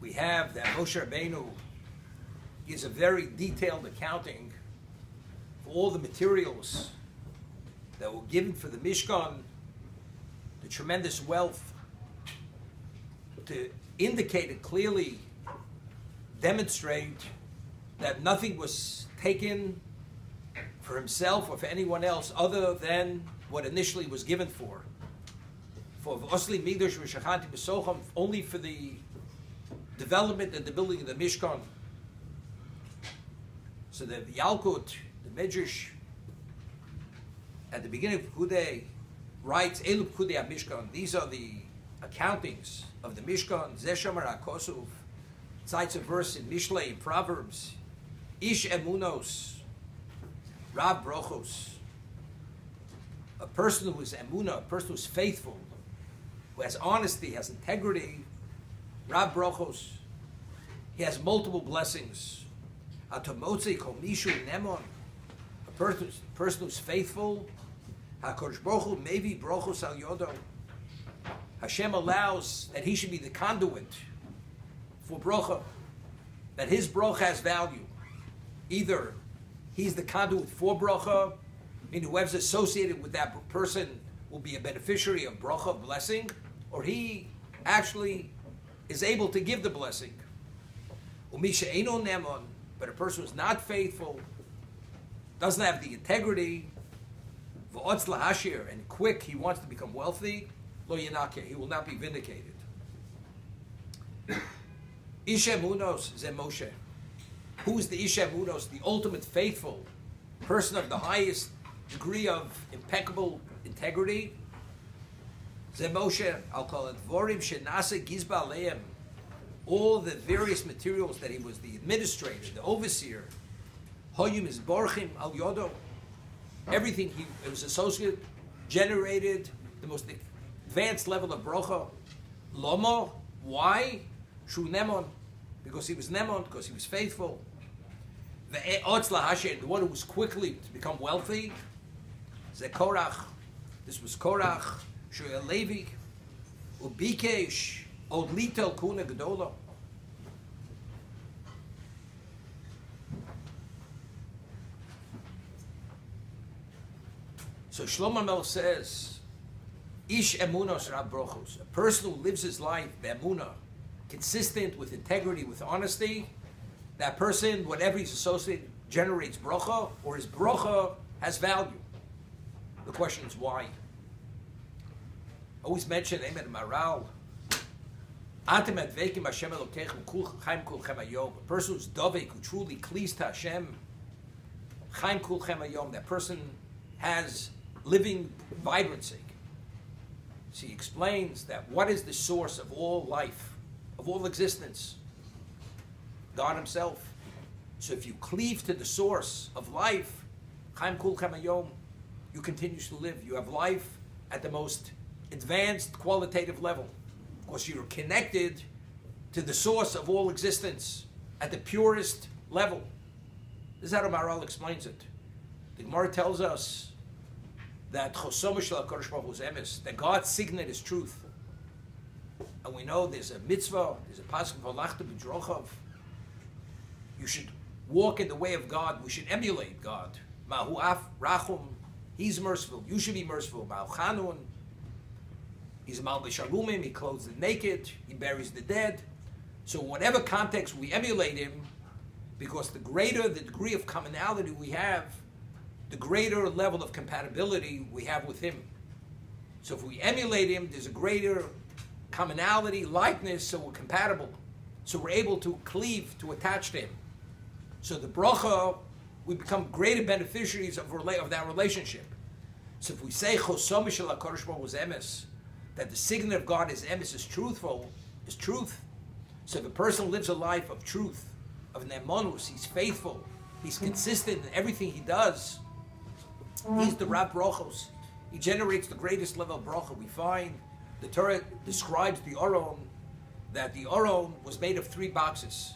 we have that Moshe Rabbeinu gives a very detailed accounting for all the materials that were given for the Mishkan, the tremendous wealth, to indicate and clearly demonstrate that nothing was taken for himself or for anyone else other than what initially was given for. For Osli Migdash V'Shachanti B'Socham, only for the development and the building of the Mishkan. So the Yalkut, the Medrash, at the beginning of Pekudei, writes, Elu Pekudei HaMishkan, these are the accountings of the Mishkan, Zeshamar HaKosuv, cites a verse in Mishlei, in Proverbs, Ish Emunos, Rav Brochos, a person who is Emunah, a person who is faithful, who has honesty, has integrity, Rav Brochos, he has multiple blessings. Atomotzi Kol Mishu Nemon, a person who's faithful, HaKadosh Baruch Hu Mevi Brochos Al Yodo, Hashem allows that he should be the conduit for brocha, that his brocha has value. Either he's the conduit for brocha, meaning whoever's associated with that person will be a beneficiary of brocha, blessing, or he actually is able to give the blessing. Umisha Eino Nemon, but a person who's not faithful, doesn't have the integrity, v'otz lahashir, and quick, he wants to become wealthy, lo yenake, he will not be vindicated. Ish Emunos ze Moshe. Who is the Ish Emunos, the ultimate faithful person of the highest degree of impeccable integrity? Ze Moshe, I'll call it Vorim Shenase Gizba Aleim. All the various materials that he was the administrator, the overseer, Hoyim is Borchim Al Yodo. Everything he was associated, generated the most advanced level of brocha. Lomo, why? Shu Nemon, because he was Nemon, because he was faithful. The Otz Lahasher, the one who was quickly to become wealthy. Ze Korach, this was Korach, Shu Levi, Ubikesh, Od Litel Kuna Gedola. So Shlomo Melech says, Ish Emunos Rab Brochos, a person who lives his life be'emunah, consistent with integrity, with honesty, that person, whatever he's associated, generates brocha, or his brocha has value. The question is why? Always mention Emet Maral. A person who's dovek, who truly cleaves to Hashem, Chaim Kulchem Hayom, that person has living vibrancy. So he explains that what is the source of all life, of all existence? God himself. So if you cleave to the source of life, Chaim Kulchem Hayom, you continue to live. You have life at the most advanced qualitative level. Because you're connected to the source of all existence at the purest level. This is how the Maharal explains it. The Gemara tells us that that God's signet is truth. And we know there's a mitzvah, there's a pasuk v'alachta b'drochav. You should walk in the way of God. We should emulate God. Ma'hu af rachum, he's merciful. You should be merciful. Ma'hu chanun, he's mal b'shalumim, he clothes the naked, he buries the dead. So in whatever context we emulate him, because the greater the degree of commonality we have, the greater level of compatibility we have with him. So if we emulate him, there's a greater commonality, likeness, so we're compatible. So we're able to cleave, to attach to him. So the bracha, we become greater beneficiaries of that relationship. So if we say Chosom Shel HaKadosh Baruch Hu is emes, that the signet of God is emes, is truthful, is truth. So if a person lives a life of truth, of ne'emonus, he's faithful, he's consistent in everything he does, he's the Rab Brochos. He generates the greatest level of bracha. We find the Torah describes the Aron, that the Aron was made of 3 boxes.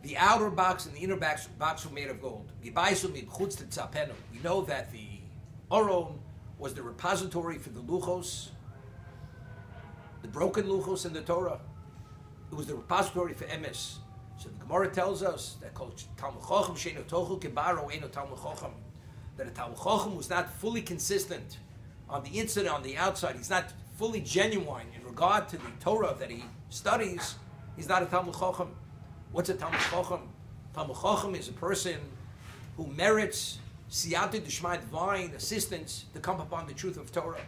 The outer box and the inner box were made of gold. We know that the Aron was the repository for the luchos, the broken luchos in the Torah. It was the repository for emes. So the Gemara tells us that Talmud Chacham she'eino tochel kebaro eino Talmud Chacham, that a Talmud Chacham was not fully consistent on the inside, on the outside. He's not fully genuine in regard to the Torah that he studies. He's not a Talmud Chacham. What's a Talmud Chacham? Talmud Chacham is a person who merits siyata d'shmai, divine assistance, to come upon the truth of Torah.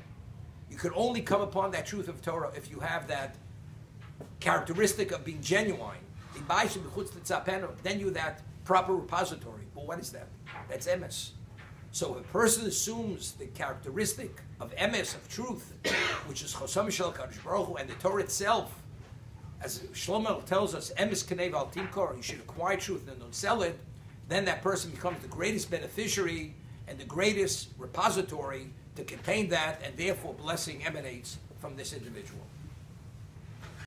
You could only come upon that truth of Torah if you have that characteristic of being genuine. Then you're that proper repository. But what is that? That's emes. So if a person assumes the characteristic of emes, of truth, which is chosam shel Kadosh Baruch Hu, and the Torah itself, as Shlomo tells us, emes kanev al timkor, you should acquire truth and don't sell it, then that person becomes the greatest beneficiary and the greatest repository to contain that, and therefore blessing emanates from this individual.